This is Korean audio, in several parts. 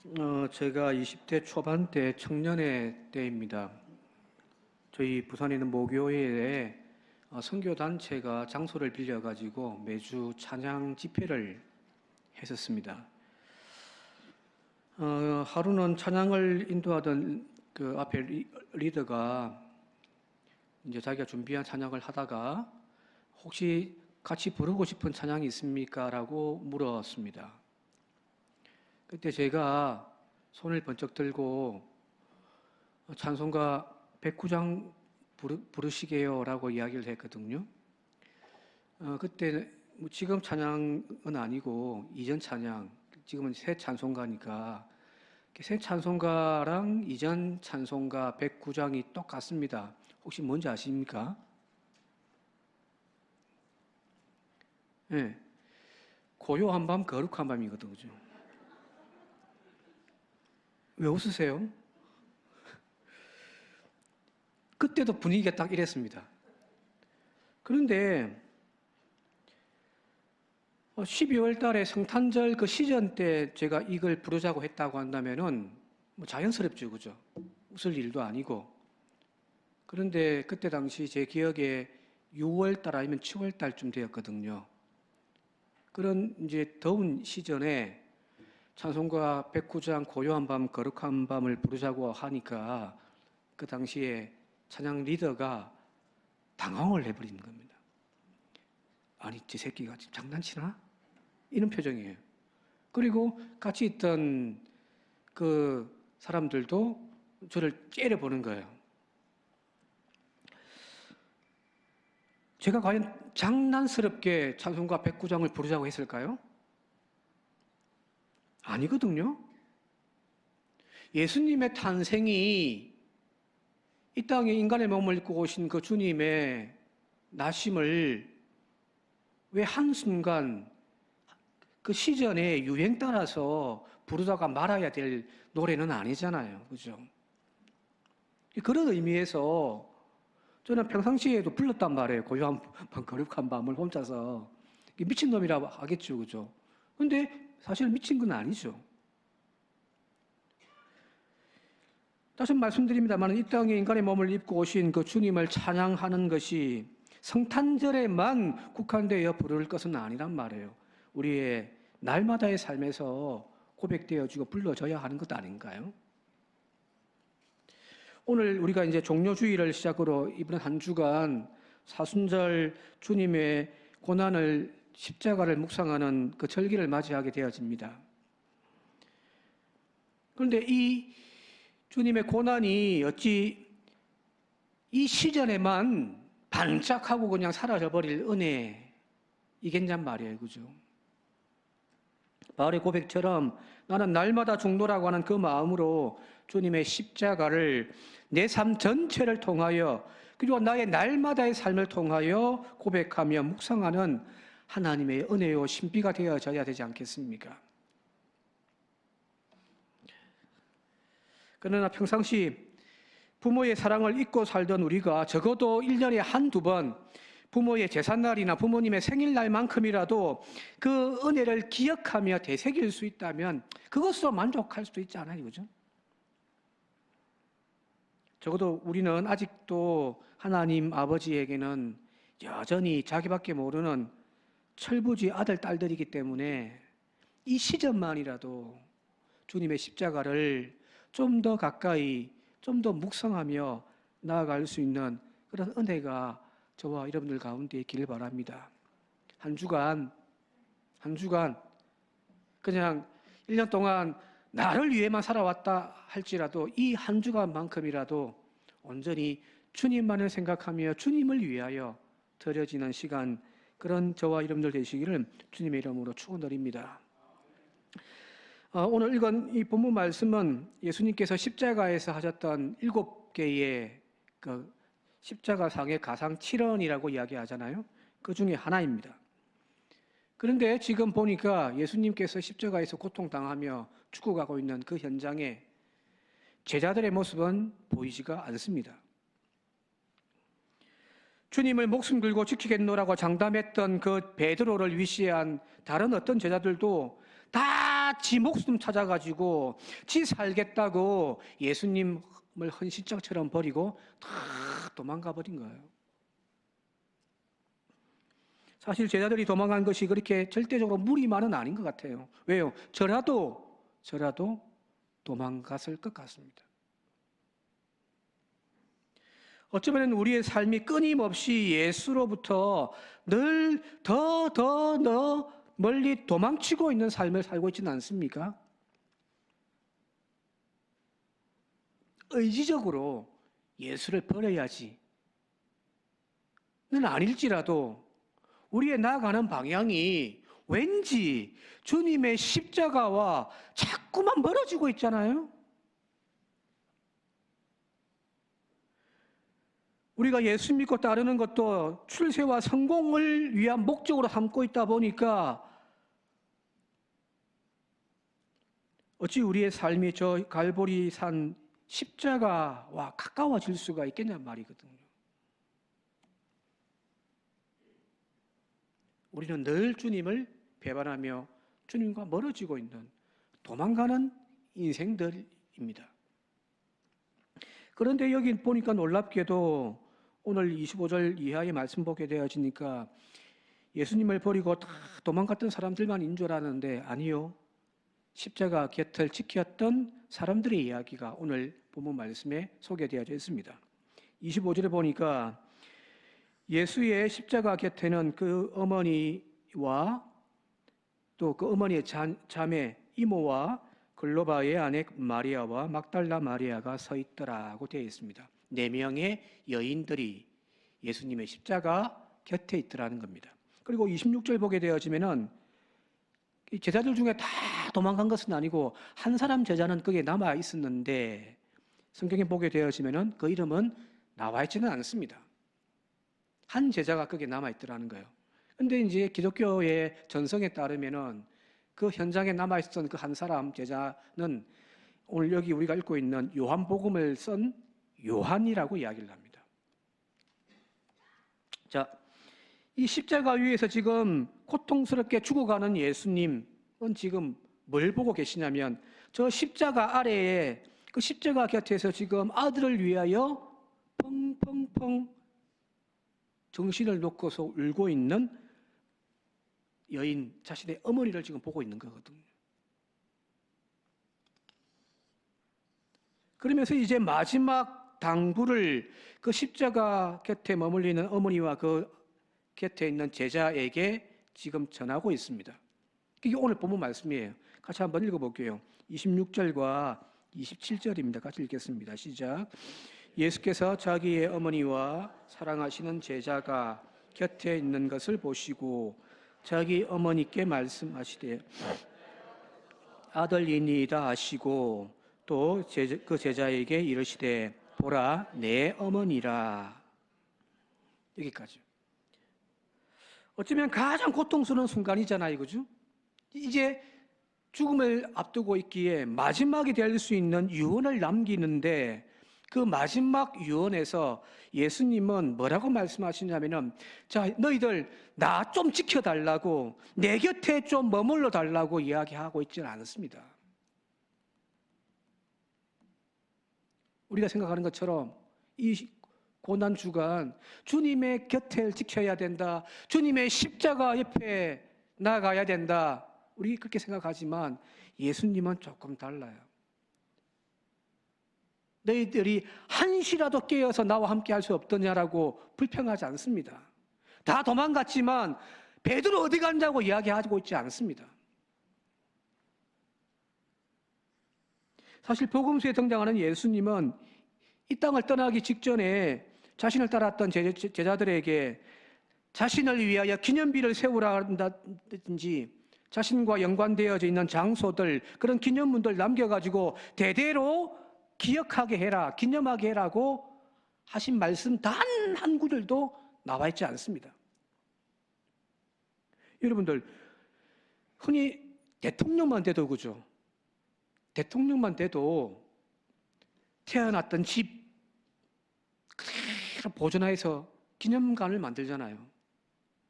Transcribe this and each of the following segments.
제가 20대 초반 때 청년회 때입니다. 저희 부산에 있는 모교회에 선교단체가 장소를 빌려가지고 매주 찬양 집회를 했었습니다. 하루는 찬양을 인도하던 그 앞에 리더가 이제 자기가 준비한 찬양을 하다가 혹시 같이 부르고 싶은 찬양이 있습니까? 라고 물었습니다. 그때 제가 손을 번쩍 들고 찬송가 109장 부르시게요 라고 이야기를 했거든요. 그때 지금 찬양은 아니고 이전 찬양, 지금은 새 찬송가니까 새 찬송가랑 이전 찬송가 109장이 똑같습니다. 혹시 뭔지 아십니까? 네. 고요한 밤, 거룩한 밤이거든요. 그죠? 왜 웃으세요? 그때도 분위기가 딱 이랬습니다. 그런데 12월 달에 성탄절 그 시즌 때 제가 이걸 부르자고 했다고 한다면은 뭐 자연스럽죠, 그죠? 웃을 일도 아니고. 그런데 그때 당시 제 기억에 6월 달 아니면 7월 달쯤 되었거든요. 그런 이제 더운 시즌에 찬송가 109장 고요한 밤, 거룩한 밤을 부르자고 하니까 그 당시에 찬양 리더가 당황을 해버리는 겁니다. 아니, 제 새끼가 지금 장난치나? 이런 표정이에요. 그리고 같이 있던 그 사람들도 저를 째려보는 거예요. 제가 과연 장난스럽게 찬송가 109장을 부르자고 했을까요? 아니거든요. 예수님의 탄생이 이 땅에 인간의 몸을 입고 오신 그 주님의 나심을 왜 한순간 그 시전의 유행 따라서 부르다가 말아야 될 노래는 아니잖아요. 그죠? 그런 의미에서 저는 평상시에도 불렀단 말이에요. 고요한 밤, 거룩한 밤을 혼자서. 미친놈이라고 하겠죠. 그죠? 근데 사실 미친 건 아니죠. 다시 말씀드립니다만 이 땅에 인간의 몸을 입고 오신 그 주님을 찬양하는 것이 성탄절에만 국한되어 부를 것은 아니란 말이에요. 우리의 날마다의 삶에서 고백되어지고 불러져야 하는 것 아닌가요? 오늘 우리가 이제 종료주일을 시작으로 이번 한 주간 사순절 주님의 고난을 십자가를 묵상하는 그 절기를 맞이하게 되어집니다. 그런데 이 주님의 고난이 어찌 이 시전에만 반짝하고 그냥 사라져버릴 은혜이겠냔 말이에요. 그죠? 바울의 고백처럼 나는 날마다 중노라고 하는 그 마음으로 주님의 십자가를 내 삶 전체를 통하여 그리고 나의 날마다의 삶을 통하여 고백하며 묵상하는 하나님의 은혜요 신비가 되어져야 되지 않겠습니까? 그러나 평상시 부모의 사랑을 잊고 살던 우리가 적어도 1년에 한두 번 부모의 제삿날이나 부모님의 생일날만큼이라도 그 은혜를 기억하며 되새길 수 있다면 그것으로 만족할 수도 있지 않아요, 그죠? 적어도 우리는 아직도 하나님 아버지에게는 여전히 자기밖에 모르는 철부지 아들, 딸들이기 때문에 이 시점만이라도 주님의 십자가를 좀 더 가까이, 좀 더 묵상하며 나아갈 수 있는 그런 은혜가 저와 여러분들 가운데 있기를 바랍니다. 한 주간 그냥 1년 동안 나를 위해만 살아왔다 할지라도 이 한 주간만큼이라도 온전히 주님만을 생각하며 주님을 위하여 드려지는 시간, 그런 저와 여러분들 되시기를 주님의 이름으로 축원드립니다. 오늘 읽은 이 본문 말씀은 예수님께서 십자가에서 하셨던 7개의 그 십자가상의 가상 7원이라고 이야기하잖아요. 그 중에 하나입니다. 그런데 지금 보니까 예수님께서 십자가에서 고통당하며 죽어가고 있는 그 현장에 제자들의 모습은 보이지가 않습니다. 주님을 목숨 걸고 지키겠노라고 장담했던 그 베드로를 위시한 다른 어떤 제자들도 다 지 목숨 찾아가지고 지 살겠다고 예수님을 헌신장처럼 버리고 다 도망가 버린 거예요. 사실 제자들이 도망간 것이 그렇게 절대적으로 무리만은 아닌 것 같아요. 왜요? 저라도 도망갔을 것 같습니다. 어쩌면 우리의 삶이 끊임없이 예수로부터 늘 더 멀리 도망치고 있는 삶을 살고 있지는 않습니까? 의지적으로 예수를 버려야지 는 아닐지라도 우리의 나아가는 방향이 왠지 주님의 십자가와 자꾸만 멀어지고 있잖아요. 우리가 예수 믿고 따르는 것도 출세와 성공을 위한 목적으로 삼고 있다 보니까 어찌 우리의 삶이 저 갈보리 산 십자가와 가까워질 수가 있겠냐 말이거든요. 우리는 늘 주님을 배반하며 주님과 멀어지고 있는 도망가는 인생들입니다. 그런데 여기 보니까 놀랍게도 오늘 25절 이하의 말씀 보게 되어지니까 예수님을 버리고 다 도망갔던 사람들만인 줄 알았는데 아니요. 십자가 곁을 지켰던 사람들의 이야기가 오늘 본문 말씀에 소개되어져 있습니다. 25절에 보니까 예수의 십자가 곁에는 그 어머니와 또 그 어머니의 자매 이모와 글로바의 아내 마리아와 막달라 마리아가 서 있더라고 되어 있습니다. 4명의 여인들이 예수님의 십자가 곁에 있더라는 겁니다. 그리고 26절 보게 되어지면은 제자들 중에 다 도망간 것은 아니고 한 사람 제자는 거기에 남아 있었는데 성경에 보게 되어지면은 그 이름은 나와 있지는 않습니다. 한 제자가 거기에 남아 있더라는 거예요. 근데 이제 기독교의 전성에 따르면은 그 현장에 남아 있었던 그 한 사람 제자는 오늘 여기 우리가 읽고 있는 요한복음을 쓴 요한이라고 이야기를 합니다. 자, 이 십자가 위에서 지금 고통스럽게 죽어가는 예수님은 지금 뭘 보고 계시냐면 저 십자가 아래에 그 십자가 곁에서 지금 아들을 위하여 펑펑펑 정신을 놓고서 울고 있는 여인, 자신의 어머니를 지금 보고 있는 거거든요. 그러면서 이제 마지막 당부를 그 십자가 곁에 머물리는 어머니와 그 곁에 있는 제자에게 지금 전하고 있습니다. 이게 오늘 본문 말씀이에요. 같이 한번 읽어볼게요. 26절과 27절입니다. 같이 읽겠습니다. 시작. 예수께서 자기의 어머니와 사랑하시는 제자가 곁에 있는 것을 보시고 자기 어머니께 말씀하시되 아들이니이다 하시고 또 그 제자에게 이르시되 보라 내 어머니라. 여기까지. 어쩌면 가장 고통스러운 순간이잖아요. 그죠? 이제 죽음을 앞두고 있기에 마지막이 될 수 있는 유언을 남기는데 그 마지막 유언에서 예수님은 뭐라고 말씀하시냐면은 자, 너희들 나 좀 지켜달라고 내 곁에 좀 머물러 달라고 이야기하고 있지는 않습니다. 우리가 생각하는 것처럼 이 고난 주간 주님의 곁을 지켜야 된다. 주님의 십자가 옆에 나가야 된다. 우리 그렇게 생각하지만 예수님은 조금 달라요. 너희들이 한시라도 깨어서 나와 함께 할 수 없더냐라고 불평하지 않습니다. 다 도망갔지만 베드로 어디 갔냐고 이야기하고 있지 않습니다. 사실 복음서에 등장하는 예수님은 이 땅을 떠나기 직전에 자신을 따랐던 제자들에게 자신을 위하여 기념비를 세우라 한다든지 자신과 연관되어져 있는 장소들, 그런 기념문들 남겨가지고 대대로 기억하게 해라, 기념하게 해라고 하신 말씀 단 한 구절도 나와 있지 않습니다. 여러분들, 흔히 대통령만 돼도 그죠? 대통령만 돼도 태어났던 집 그대로 보존해서 기념관을 만들잖아요.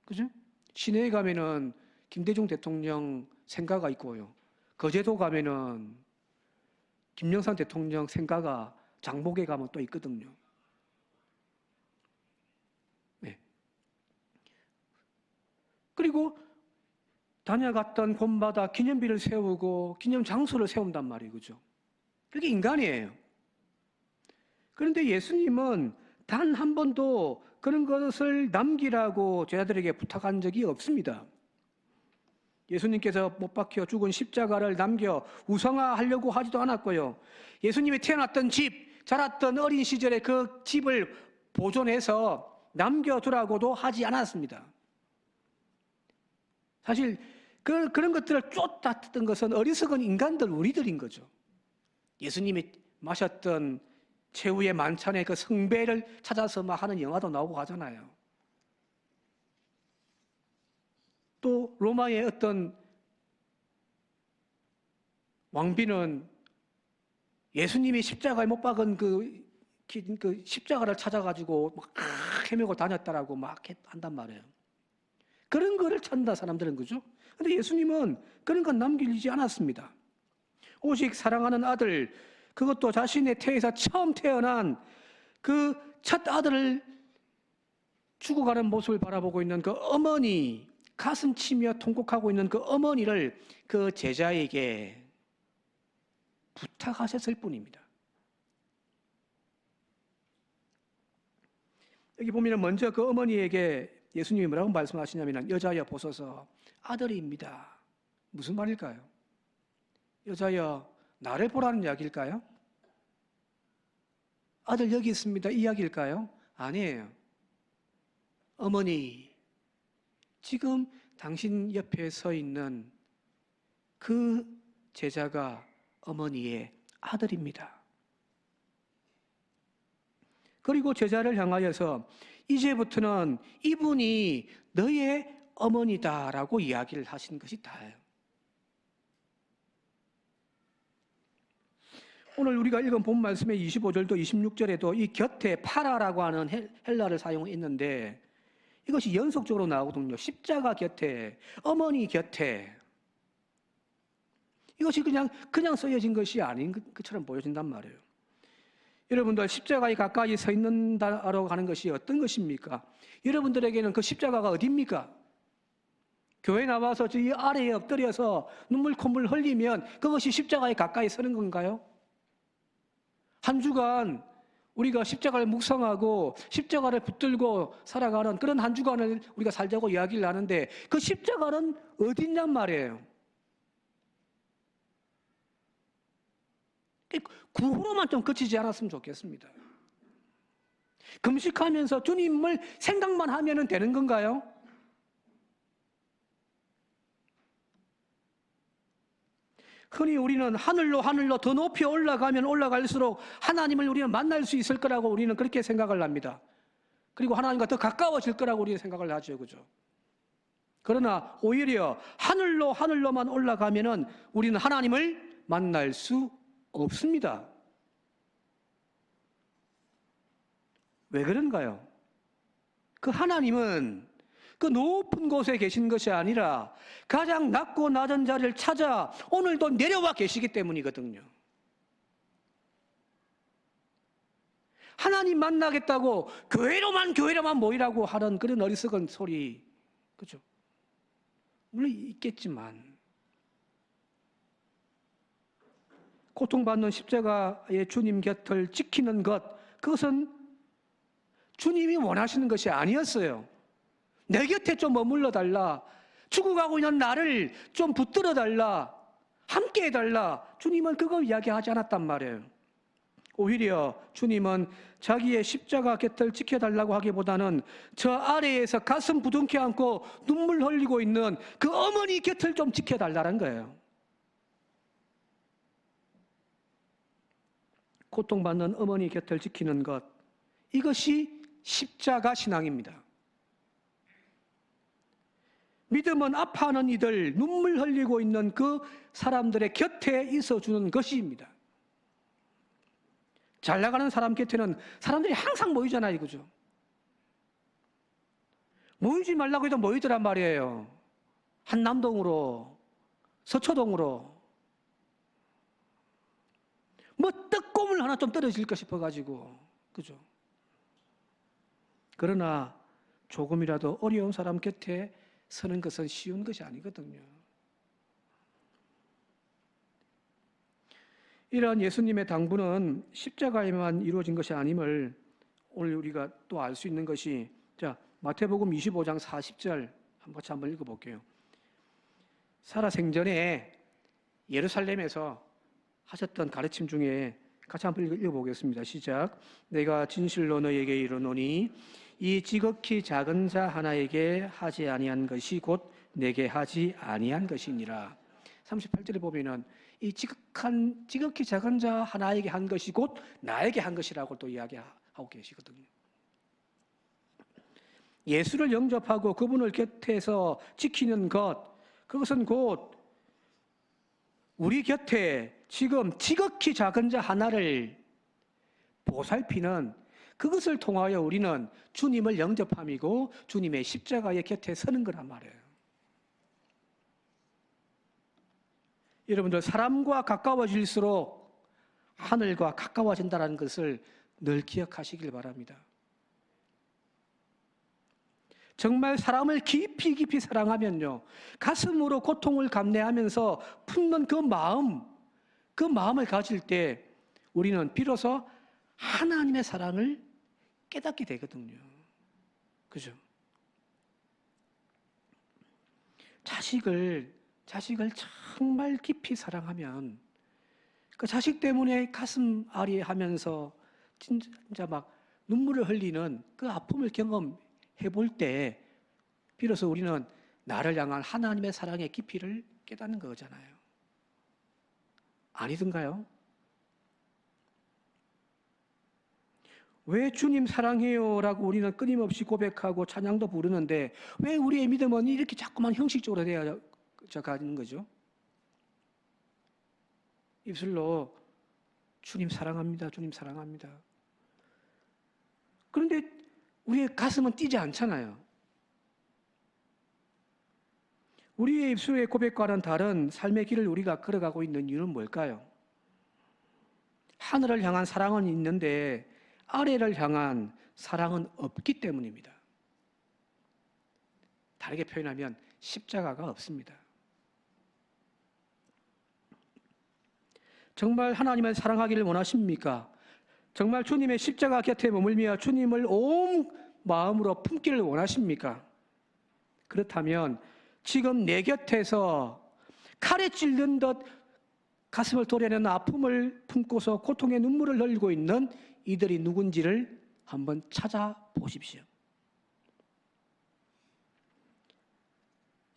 그죠? 시내에 가면은 김대중 대통령 생가가 있고요. 거제도 가면은 김영삼 대통령 생가가 장복에 가면 또 있거든요. 네. 그리고 다녀갔던 곳마다 기념비를 세우고 기념 장소를 세운단 말이에요. 그죠? 그게 인간이에요. 그런데 예수님은 단 한 번도 그런 것을 남기라고 제자들에게 부탁한 적이 없습니다. 예수님께서 못 박혀 죽은 십자가를 남겨 우상화하려고 하지도 않았고요. 예수님이 태어났던 집, 자랐던 어린 시절에 그 집을 보존해서 남겨두라고도 하지 않았습니다. 사실 그런 것들을 쫓았던 것은 어리석은 인간들, 우리들인 거죠. 예수님이 마셨던 최후의 만찬의 그 성배를 찾아서 막 하는 영화도 나오고 하잖아요. 또 로마의 어떤 왕비는 예수님이 십자가에 못 박은 그 십자가를 찾아가지고 막 헤매고 다녔다라고 막 한단 말이에요. 그런 거를 찾는다 사람들은. 그죠? 근데 예수님은 그런 건 남기지 않았습니다. 오직 사랑하는 아들, 그것도 자신의 태에서 처음 태어난 그 첫 아들을 죽어가는 모습을 바라보고 있는 그 어머니, 가슴 치며 통곡하고 있는 그 어머니를 그 제자에게 부탁하셨을 뿐입니다. 여기 보면 먼저 그 어머니에게 예수님이 뭐라고 말씀하시냐면, 여자여 보소서 아들입니다. 무슨 말일까요? 여자여 나를 보라는 이야기일까요? 아들 여기 있습니다 이 이야기일까요? 아니에요. 어머니, 지금 당신 옆에 서 있는 그 제자가 어머니의 아들입니다. 그리고 제자를 향하여서 이제부터는 이분이 너의 어머니다라고 이야기를 하신 것이 다예요. 오늘 우리가 읽은 본 말씀의 25절도 26절에도 이 곁에 파라라고 하는 헬라를 사용했는데 이것이 연속적으로 나오거든요. 십자가 곁에, 어머니 곁에. 이것이 그냥 쓰여진 것이 아닌 것처럼 보여진단 말이에요. 여러분들 십자가에 가까이 서 있는다라고 하는 것이 어떤 것입니까? 여러분들에게는 그 십자가가 어디입니까? 교회 나와서 저 이 아래에 엎드려서 눈물 콧물 흘리면 그것이 십자가에 가까이 서는 건가요? 한 주간 우리가 십자가를 묵상하고 십자가를 붙들고 살아가는 그런 한 주간을 우리가 살자고 이야기를 하는데 그 십자가는 어디 있냔 말이에요. 구호로만 좀 그치지 않았으면 좋겠습니다. 금식하면서 주님을 생각만 하면 되는 건가요? 흔히 우리는 하늘로 더 높이 올라가면 올라갈수록 하나님을 우리는 만날 수 있을 거라고 우리는 그렇게 생각을 합니다. 그리고 하나님과 더 가까워질 거라고 우리는 생각을 하죠. 그죠? 그러나 오히려 하늘로만 올라가면은 우리는 하나님을 만날 수 없습니다. 왜 그런가요? 그 하나님은 그 높은 곳에 계신 것이 아니라 가장 낮고 낮은 자리를 찾아 오늘도 내려와 계시기 때문이거든요. 하나님 만나겠다고 교회로만 모이라고 하는 그런 어리석은 소리, 그죠? 물론 있겠지만 고통받는 십자가의 주님 곁을 지키는 것, 그것은 주님이 원하시는 것이 아니었어요. 내 곁에 좀 머물러 달라. 죽어가고 있는 나를 좀 붙들어 달라. 함께 해달라. 주님은 그걸 이야기하지 않았단 말이에요. 오히려 주님은 자기의 십자가 곁을 지켜달라고 하기보다는 저 아래에서 가슴 부둥켜 안고 눈물 흘리고 있는 그 어머니 곁을 좀 지켜달라는 거예요. 고통받는 어머니 곁을 지키는 것, 이것이 십자가 신앙입니다. 믿음은 아파하는 이들, 눈물 흘리고 있는 그 사람들의 곁에 있어주는 것입니다. 잘 나가는 사람 곁에는 사람들이 항상 모이잖아요. 그죠? 모이지 말라고 해도 모이더란 말이에요. 한남동으로, 서초동으로. 뭐 떡고물 하나 좀 떨어질까 싶어가지고, 그죠? 그러나 조금이라도 어려운 사람 곁에 서는 것은 쉬운 것이 아니거든요. 이러한 예수님의 당부는 십자가에만 이루어진 것이 아님을 오늘 우리가 또 알 수 있는 것이, 자, 마태복음 25장 40절 한번 읽어볼게요. 살아생전에 예루살렘에서 하셨던 가르침 중에 같이 한번 읽어보겠습니다. 시작. 내가 진실로 너에게 이르노니 이 지극히 작은 자 하나에게 하지 아니한 것이 곧 내게 하지 아니한 것이니라. 38절에 보면은 이 지극히 작은 자 하나에게 한 것이 곧 나에게 한 것이라고 또 이야기하고 계시거든요. 예수를 영접하고 그분을 곁에서 지키는 것, 그것은 곧 우리 곁에 지금 지극히 작은 자 하나를 보살피는, 그것을 통하여 우리는 주님을 영접함이고 주님의 십자가의 곁에 서는 거란 말이에요. 여러분들, 사람과 가까워질수록 하늘과 가까워진다는 것을 늘 기억하시길 바랍니다. 정말 사람을 깊이 깊이 사랑하면요, 가슴으로 고통을 감내하면서 품는 그 마음을 가질 때 우리는 비로소 하나님의 사랑을 깨닫게 되거든요. 그죠? 자식을 정말 깊이 사랑하면 그 자식 때문에 가슴 아리하면서 진짜 막 눈물을 흘리는 그 아픔을 경험해 볼 때 비로소 우리는 나를 향한 하나님의 사랑의 깊이를 깨닫는 거잖아요. 아니던가요? 왜 주님 사랑해요 라고 우리는 끊임없이 고백하고 찬양도 부르는데 왜 우리의 믿음은 이렇게 자꾸만 형식적으로 되어 가는 거죠? 입술로 주님 사랑합니다, 주님 사랑합니다. 그런데 우리의 가슴은 뛰지 않잖아요. 우리의 입술의 고백과는 다른 삶의 길을 우리가 걸어가고 있는 이유는 뭘까요? 하늘을 향한 사랑은 있는데 아래를 향한 사랑은 없기 때문입니다. 다르게 표현하면 십자가가 없습니다. 정말 하나님을 사랑하기를 원하십니까? 정말 주님의 십자가 곁에 머물며 주님을 온 마음으로 품기를 원하십니까? 그렇다면 지금 내 곁에서 칼에 찔린 듯 가슴을 도려내는 아픔을 품고서 고통의 눈물을 흘리고 있는 이들이 누군지를 한번 찾아보십시오.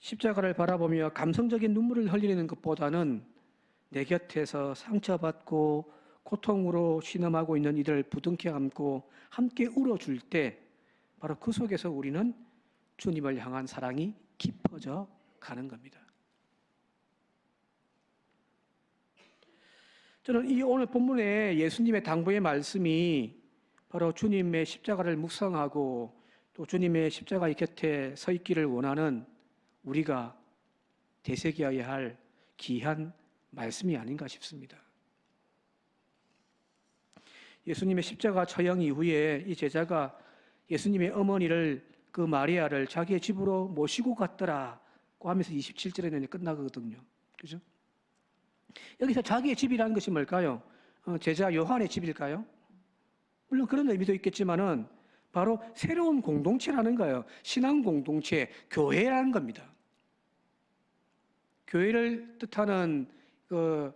십자가를 바라보며 감성적인 눈물을 흘리는 것보다는 내 곁에서 상처받고 고통으로 신음하고 있는 이들을 부둥켜 안고 함께 울어줄 때 바로 그 속에서 우리는 주님을 향한 사랑이 깊어져 가는 겁니다. 저는 이 오늘 본문에 예수님의 당부의 말씀이 바로 주님의 십자가를 묵상하고 또 주님의 십자가의 곁에 서 있기를 원하는 우리가 되새겨야 할 귀한 말씀이 아닌가 싶습니다. 예수님의 십자가 처형 이후에 이 제자가 예수님의 어머니를 그 마리아를 자기의 집으로 모시고 갔더라고 하면서 27절에는 끝나거든요. 그죠? 여기서 자기의 집이라는 것이 뭘까요? 제자 요한의 집일까요? 물론 그런 의미도 있겠지만은 바로 새로운 공동체라는 거예요. 신앙 공동체, 교회라는 겁니다. 교회를 뜻하는 그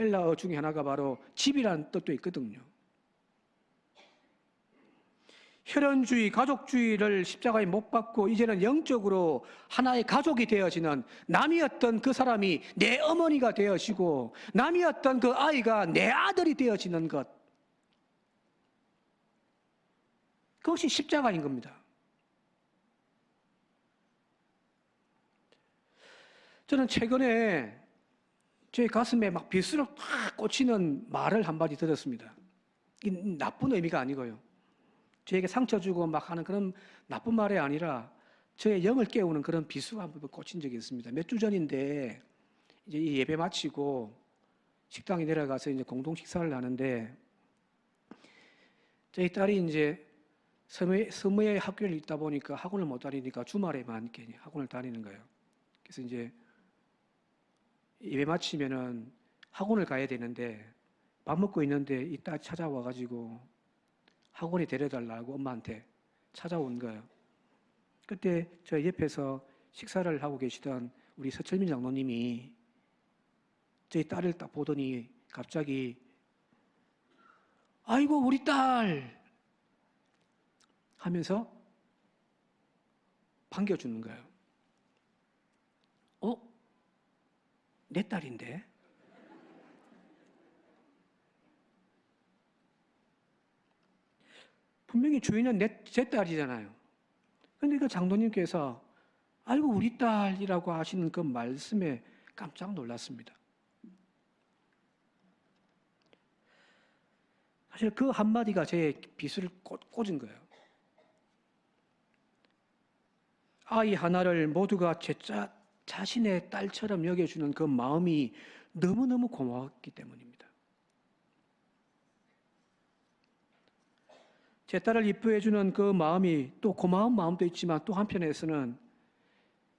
헬라어 중에 하나가 바로 집이라는 뜻도 있거든요. 혈연주의, 가족주의를 십자가에 못 박고 이제는 영적으로 하나의 가족이 되어지는, 남이었던 그 사람이 내 어머니가 되어지고 남이었던 그 아이가 내 아들이 되어지는 것, 그것이 십자가인 겁니다. 저는 최근에 제 가슴에 막 비수로 팍 꽂히는 말을 한마디 들었습니다. 이 나쁜 의미가 아니고요. 저에게 상처 주고 막 하는 그런 나쁜 말이 아니라 저의 영을 깨우는 그런 비수가 한번 꽂힌 적이 있습니다. 몇 주 전인데 이제 이 예배 마치고 식당에 내려가서 이제 공동 식사를 하는데 저희 딸이 이제 섬에 학교를 있다 보니까 학원을 못 다니니까 주말에만 이렇게 학원을 다니는 거예요. 그래서 이제 예배 마치면은 학원을 가야 되는데 밥 먹고 있는데 이 딸 찾아와가지고 학원에 데려달라고 엄마한테 찾아온 거예요. 그때 저 옆에서 식사를 하고 계시던 우리 서철민 장로님이 저희 딸을 딱 보더니 갑자기 아이고 우리 딸 하면서 반겨주는 거예요. 내 딸인데? 분명히 주인은 제 딸이잖아요. 그런데 그 장로님께서 아이고 우리 딸이라고 하시는 그 말씀에 깜짝 놀랐습니다. 사실 그 한마디가 제 비수를 꽂은 거예요. 아이 하나를 모두가 자신의 딸처럼 여겨주는 그 마음이 너무너무 고마웠기 때문입니다. 제 딸을 이뻐해주는 그 마음이 또 고마운 마음도 있지만 또 한편에서는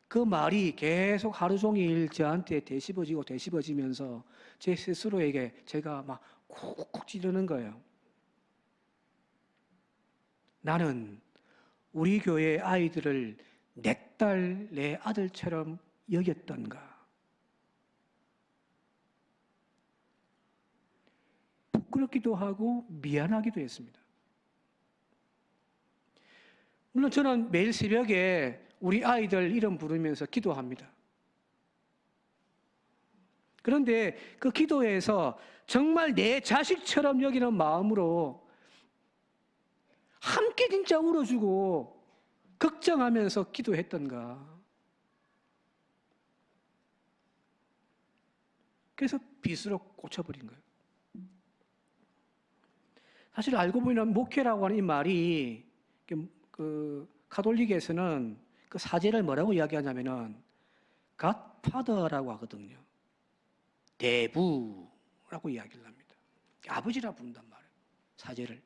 그 말이 계속 하루 종일 저한테 되씹어지면서 제 스스로에게 제가 막 쿡쿡 찌르는 거예요. 나는 우리 교회 아이들을 내 딸, 내 아들처럼 여겼던가. 부끄럽기도 하고 미안하기도 했습니다. 물론 저는 매일 새벽에 우리 아이들 이름 부르면서 기도합니다. 그런데 그 기도에서 정말 내 자식처럼 여기는 마음으로 함께 진짜 울어주고 걱정하면서 기도했던가. 그래서 빗으로 꽂혀버린 거예요. 사실 알고 보면 목회라고 하는 이 말이 그 가톨릭에서는 그 사제를 뭐라고 이야기하냐면은 갓파더라고 하거든요. 대부라고 이야기를 합니다. 아버지라 부른단 말이에요. 사제를.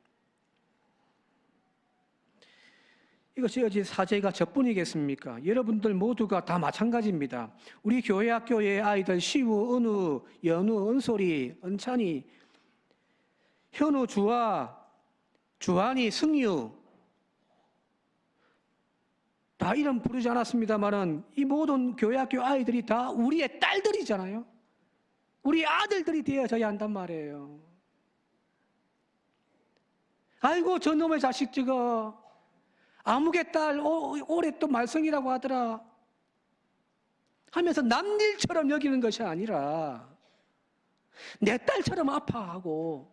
이것이 어찌 사제가 저뿐이겠습니까? 여러분들 모두가 다 마찬가지입니다. 우리 교회 학교의 아이들 시우, 은우, 연우, 은솔이, 은찬이, 현우, 주아, 주한이, 승유 다 이름 부르지 않았습니다만은 이 모든 교회 학교 아이들이 다 우리의 딸들이잖아요. 우리 아들들이 되어져야 한단 말이에요. 아이고 저놈의 자식 저거 아무개 딸 올해 또 말썽이라고 하더라 하면서 남일처럼 여기는 것이 아니라 내 딸처럼 아파하고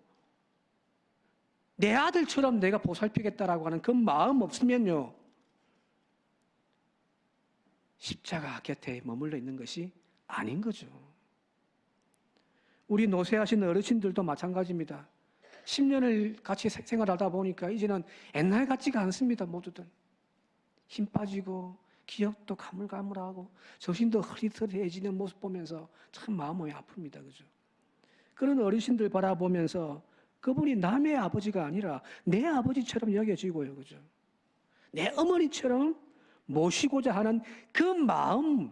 내 아들처럼 내가 보살피겠다라고 하는 그 마음 없으면요 십자가 곁에 머물러 있는 것이 아닌 거죠. 우리 노쇠하신 어르신들도 마찬가지입니다. 10년을 같이 생활하다 보니까 이제는 옛날 같지가 않습니다. 모두들 힘 빠지고 기억도 가물가물하고 정신도 흐릿흐릿해지는 모습 보면서 참 마음이 아픕니다. 그죠? 그런 어르신들 바라보면서 그분이 남의 아버지가 아니라 내 아버지처럼 여겨지고요. 그죠? 내 어머니처럼 모시고자 하는 그 마음,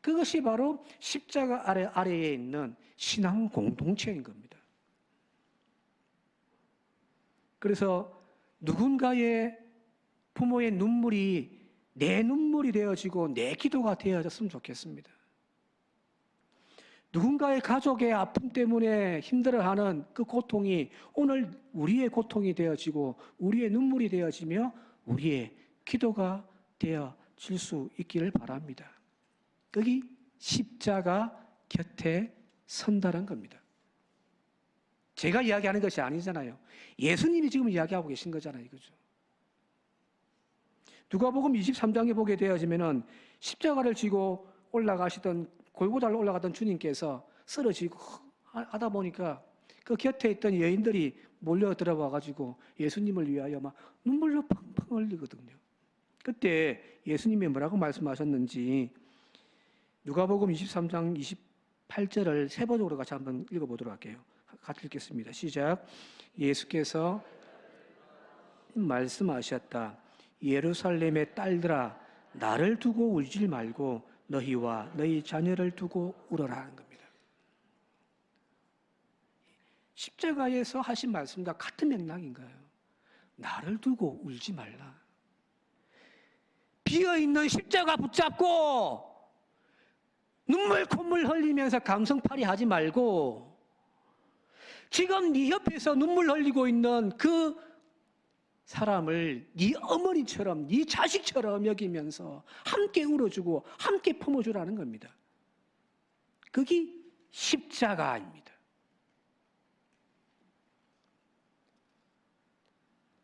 그것이 바로 십자가 아래에 있는 신앙 공동체인 겁니다. 그래서 누군가의 부모의 눈물이 내 눈물이 되어지고 내 기도가 되어졌으면 좋겠습니다. 누군가의 가족의 아픔 때문에 힘들어하는 그 고통이 오늘 우리의 고통이 되어지고 우리의 눈물이 되어지며 우리의 기도가 되어질 수 있기를 바랍니다. 거기 십자가 곁에 선다는 겁니다. 제가 이야기하는 것이 아니잖아요. 예수님이 지금 이야기하고 계신 거잖아요. 그죠? 누가복음 23장에 보게 되어지면은 십자가를 지고 올라가시던 골고다를 올라가던 주님께서 쓰러지고 하다 보니까 그 곁에 있던 여인들이 몰려 들어와 가지고 예수님을 위하여 막 눈물로 펑펑 흘리거든요. 그때 예수님이 뭐라고 말씀하셨는지 누가복음 23장 8절을 세번적으로 같이 한번 읽어보도록 할게요. 같이 읽겠습니다. 시작. 예수께서 말씀하셨다. 예루살렘의 딸들아, 나를 두고 울지 말고 너희와 너희 자녀를 두고 울어라 하는 겁니다. 십자가에서 하신 말씀과 같은 맥락인 거예요. 나를 두고 울지 말라. 비어있는 십자가 붙잡고 눈물 콧물 흘리면서 감성팔이 하지 말고 지금 네 옆에서 눈물 흘리고 있는 그 사람을 네 어머니처럼 네 자식처럼 여기면서 함께 울어주고 함께 품어주라는 겁니다. 그게 십자가입니다.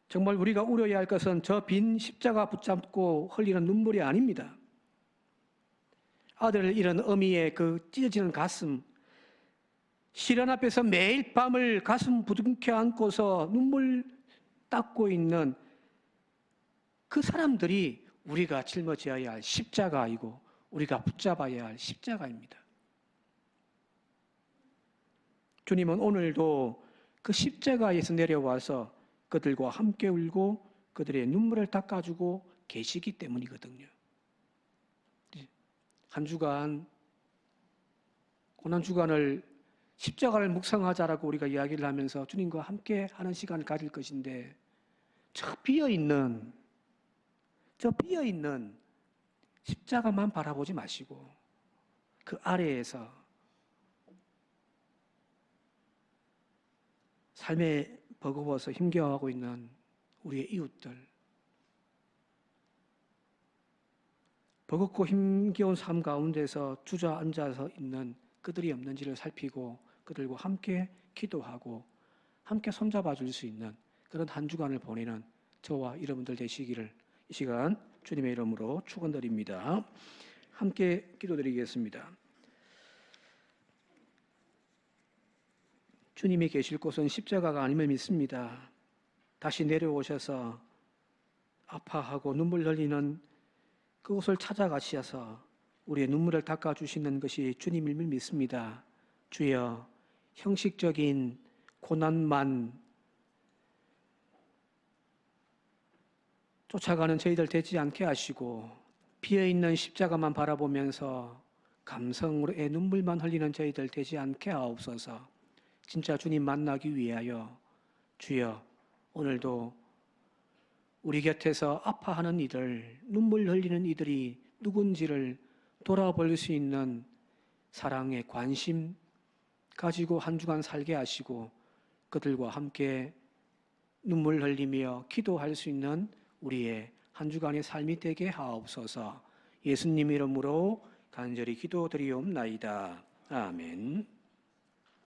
정말 우리가 울어야 할 것은 저 빈 십자가 붙잡고 흘리는 눈물이 아닙니다. 아들을 잃은 어미의 그 찢어지는 가슴, 시련 앞에서 매일 밤을 가슴 부둥켜 안고서 눈물 닦고 있는 그 사람들이 우리가 짊어져야 할 십자가이고 우리가 붙잡아야 할 십자가입니다. 주님은 오늘도 그 십자가에서 내려와서 그들과 함께 울고 그들의 눈물을 닦아주고 계시기 때문이거든요. 한 주간, 고난주간을 십자가를 묵상하자라고 우리가 이야기를 하면서 주님과 함께 하는 시간을 가질 것인데 저 비어있는 십자가만 바라보지 마시고 그 아래에서 삶에 버거워서 힘겨워하고 있는 우리의 이웃들, 버겁고 힘겨운 삶 가운데서 주저앉아서 있는 그들이 없는지를 살피고 그들과 함께 기도하고 함께 손잡아 줄 수 있는 그런 한 주간을 보내는 저와 여러분들 되시기를 이 시간 주님의 이름으로 축원드립니다. 함께 기도드리겠습니다. 주님이 계실 곳은 십자가가 아님을 믿습니다. 다시 내려오셔서 아파하고 눈물 흘리는 그곳을 찾아가셔서 우리의 눈물을 닦아주시는 것이 주님임을 믿습니다. 주여, 형식적인 고난만 쫓아가는 저희들 되지 않게 하시고 비어있는 십자가만 바라보면서 감성으로의 눈물만 흘리는 저희들 되지 않게 하옵소서. 진짜 주님 만나기 위하여 주여 오늘도 우리 곁에서 아파하는 이들, 눈물 흘리는 이들이 누군지를 돌아볼 수 있는 사랑의 관심 가지고 한 주간 살게 하시고 그들과 함께 눈물 흘리며 기도할 수 있는 우리의 한 주간의 삶이 되게 하옵소서. 예수님 이름으로 간절히 기도드리옵나이다. 아멘.